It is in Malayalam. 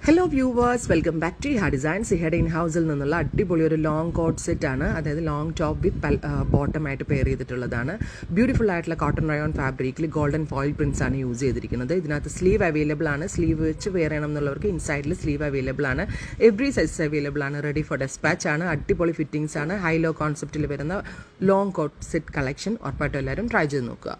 Hello viewers, welcome back to ഹാ ഡിസൈൻസ്. ഇഹയുടെ ഇൻ ഹൗസിൽ നിന്നുള്ള അടിപൊളി ഒരു ലോങ് കോട്ട് സെറ്റ് ആണ്. അതായത് ലോങ് ടോപ്പ് വിത്ത് ബോട്ടമായിട്ട് പെയർ ചെയ്തിട്ടുള്ളതാണ്. ബ്യൂട്ടിഫുൾ ആയിട്ടുള്ള കോട്ടൺ റയോൺ ഫാബ്രിക്കിൽ ഗോൾഡൻ ഫോയിൽ പ്രിന്റ്സ് ആണ് യൂസ് ചെയ്തിരിക്കുന്നത്. ഇതിനകത്ത് സ്ലീവ് അവൈലബിൾ ആണ്. സ്ലീവ് വെച്ച് വെയർ ചെയ്യണം എന്നുള്ളവർക്ക് ഇൻസൈഡിൽ സ്ലീവ് അവൈലബിൾ ആണ്. എവറി സൈസ് അവൈലബിൾ ആണ്. റെഡി ഫോർ ഡെസ്പാച്ച് ആണ്. അടിപൊളി ഫിറ്റിംഗ്സ് ആണ്. ഹൈ ലോ കോൺസെപ്റ്റിൽ വരുന്ന ലോങ് കോട്ട് സെറ്റ് കളക്ഷൻ ഉറപ്പായിട്ടും എല്ലാവരും ട്രൈ ചെയ്ത് നോക്കുക.